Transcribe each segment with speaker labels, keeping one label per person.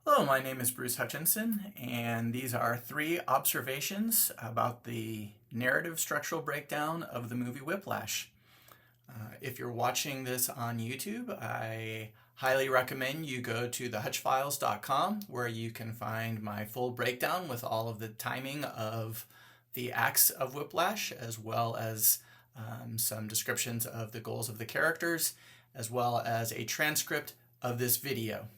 Speaker 1: Hello, my name is Bruce Hutchinson, and these are three observations about the narrative structural breakdown of the movie Whiplash. If you're watching this on YouTube, I highly recommend you go to thehutchfiles.com where you can find my full breakdown with all of the timing of the acts of Whiplash, as well as some descriptions of the goals of the characters, as well as a transcript of this video.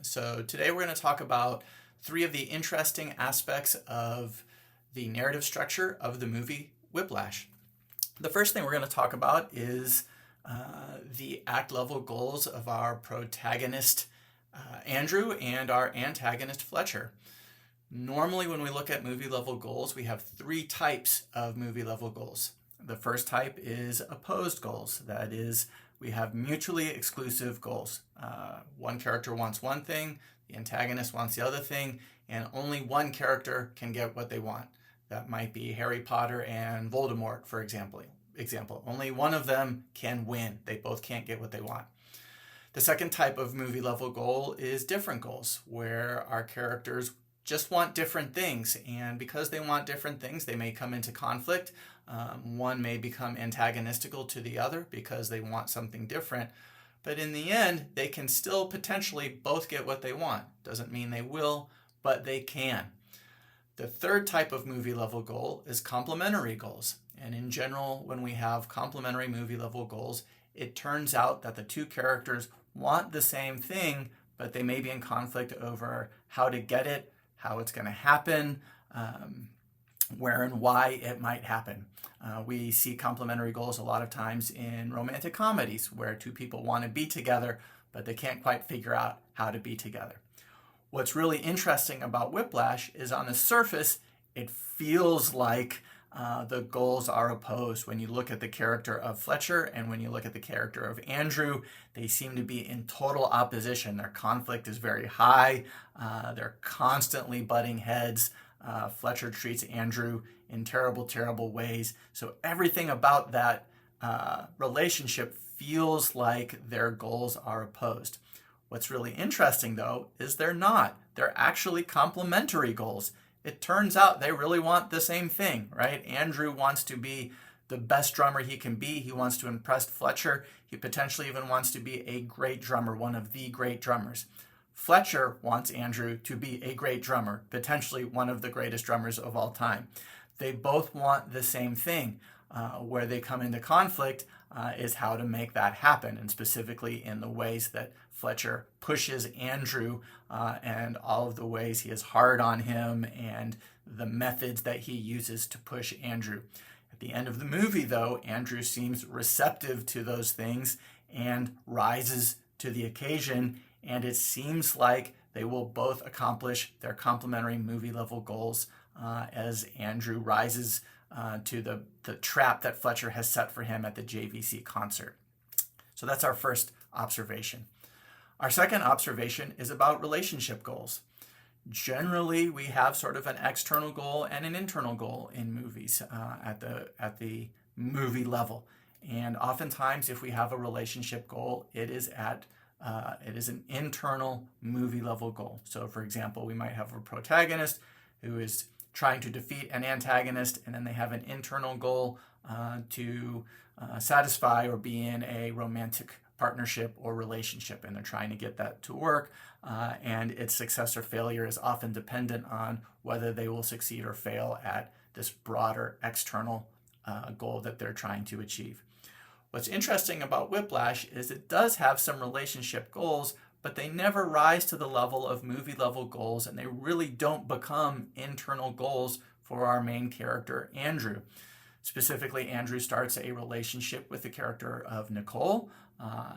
Speaker 1: So today we're going to talk about three of the interesting aspects of the narrative structure of the movie Whiplash. The first thing we're going to talk about is the act level goals of our protagonist Andrew and our antagonist Fletcher. Normally when we look at movie level goals, we have three types of movie level goals. The first type is opposed goals. That is, we have mutually exclusive goals. One character wants one thing, the antagonist wants the other thing, and only one character can get what they want. That might be Harry Potter and Voldemort, for example. Only one of them can win. They both can't get what they want. The second type of movie level goal is different goals, where our characters just want different things, and because they want different things, they may come into conflict. One may become antagonistical to the other because they want something different, but in the end, they can still potentially both get what they want. Doesn't mean they will, but they can. The third type of movie level goal is complementary goals, and in general, when we have complementary movie level goals, it turns out that the two characters want the same thing, but they may be in conflict over how to get it, how it's going to happen, where and why it might happen. We see complementary goals a lot of times in romantic comedies where two people want to be together, but they can't quite figure out how to be together. What's really interesting about Whiplash is on the surface, it feels like the goals are opposed. When you look at the character of Fletcher and when you look at the character of Andrew, they seem to be in total opposition. Their conflict is very high. They're constantly butting heads. Fletcher treats Andrew in terrible, terrible ways. So everything about that relationship feels like their goals are opposed. What's really interesting, though, is they're not. They're actually complementary goals. It turns out they really want the same thing, right? Andrew wants to be the best drummer he can be. He wants to impress Fletcher. He potentially even wants to be a great drummer, one of the great drummers. Fletcher wants Andrew to be a great drummer, potentially one of the greatest drummers of all time. They both want the same thing. Where they come into conflict is how to make that happen, and specifically in the ways that Fletcher pushes Andrew and all of the ways he is hard on him and the methods that he uses to push Andrew. At the end of the movie, though, Andrew seems receptive to those things and rises to the occasion, and it seems like they will both accomplish their complementary movie level goals as Andrew rises to the trap that Fletcher has set for him at the JVC concert. So that's our first observation. Our second observation is about relationship goals. Generally, we have sort of an external goal and an internal goal in movies at the movie level. And oftentimes, if we have a relationship goal, it is an internal movie level goal. So, for example, we might have a protagonist who is trying to defeat an antagonist, and then they have an internal goal to satisfy or be in a romantic partnership or relationship, and they're trying to get that to work, and its success or failure is often dependent on whether they will succeed or fail at this broader external goal that they're trying to achieve. What's interesting about Whiplash is it does have some relationship goals, but they never rise to the level of movie level goals, and they really don't become internal goals for our main character, Andrew. Specifically, Andrew starts a relationship with the character of Nicole.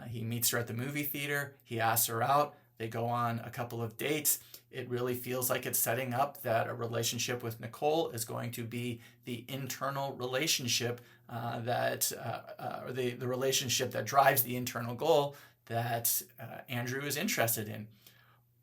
Speaker 1: He meets her at the movie theater. He asks her out. They go on a couple of dates. It really feels like it's setting up that a relationship with Nicole is going to be the internal relationship or the relationship that drives the internal goal that Andrew is interested in.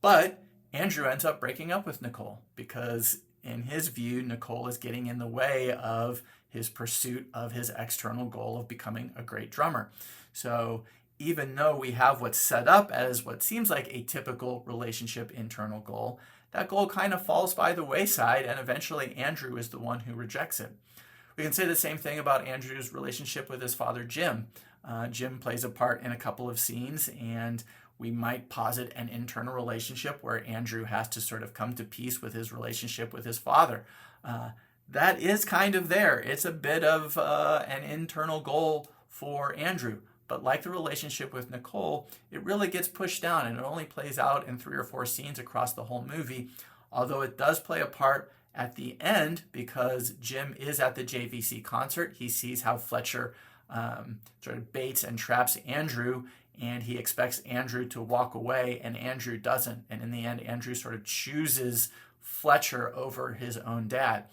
Speaker 1: But Andrew ends up breaking up with Nicole because, in his view, Nicole is getting in the way of his pursuit of his external goal of becoming a great drummer. So even though we have what's set up as what seems like a typical relationship internal goal, that goal kind of falls by the wayside, and eventually Andrew is the one who rejects it. We can say the same thing about Andrew's relationship with his father, Jim. Jim plays a part in a couple of scenes, and we might posit an internal relationship where Andrew has to sort of come to peace with his relationship with his father. That is kind of there. It's a bit of an internal goal for Andrew. But like the relationship with Nicole, it really gets pushed down, and it only plays out in 3 or 4 scenes across the whole movie, although it does play a part at the end because Jim is at the JVC concert. He sees how Fletcher sort of baits and traps Andrew, and he expects Andrew to walk away, and Andrew doesn't. And in the end, Andrew sort of chooses Fletcher over his own dad.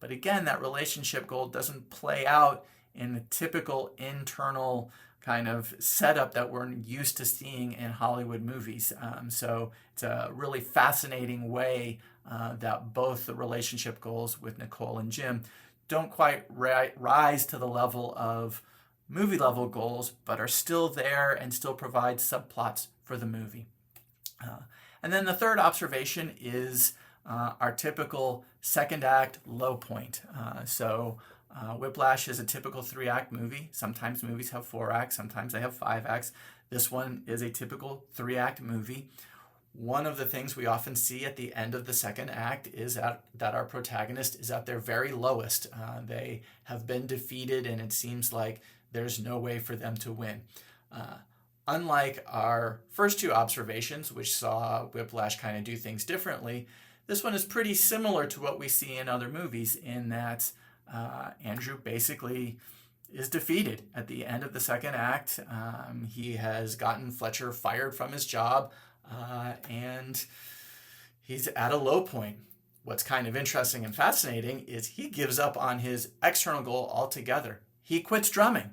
Speaker 1: But again, that relationship goal doesn't play out in the typical internal kind of setup that we're used to seeing in Hollywood movies. So it's a really fascinating way that both the relationship goals with Nicole and Jim don't quite rise to the level of movie level goals, but are still there and still provide subplots for the movie. And then the third observation is our typical second act low point. Whiplash is a typical 3-act movie. Sometimes movies have 4 acts, sometimes they have 5 acts. This one is a typical 3-act movie. One of the things we often see at the end of the second act is that our protagonist is at their very lowest. They have been defeated, and it seems like there's no way for them to win. Unlike our first 2 observations, which saw Whiplash kind of do things differently, this one is pretty similar to what we see in other movies in that Andrew basically is defeated at the end of the second act. He has gotten Fletcher fired from his job, and he's at a low point. What's kind of interesting and fascinating is he gives up on his external goal altogether. He quits drumming.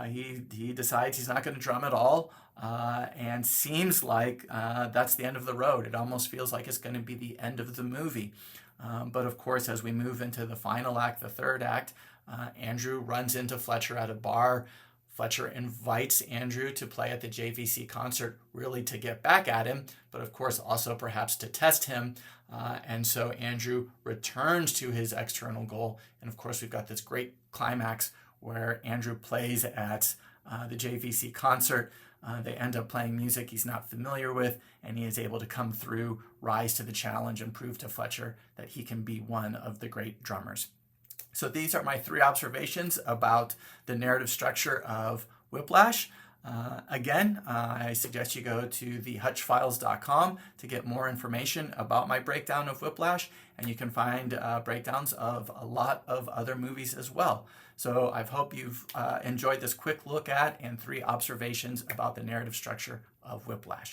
Speaker 1: He decides he's not going to drum at all, and seems like that's the end of the road. It almost feels like it's going to be the end of the movie. But of course, as we move into the final act, the third act, Andrew runs into Fletcher at a bar. Fletcher invites Andrew to play at the JVC concert, really to get back at him, but of course also perhaps to test him. And so Andrew returns to his external goal. And of course, we've got this great climax where Andrew plays at the JVC concert. They end up playing music he's not familiar with, and he is able to come through, rise to the challenge, and prove to Fletcher that he can be one of the great drummers. So these are my 3 observations about the narrative structure of Whiplash. Again, I suggest you go to thehutchfiles.com to get more information about my breakdown of Whiplash, and you can find breakdowns of a lot of other movies as well. So I hope you've enjoyed this quick look at and 3 observations about the narrative structure of Whiplash.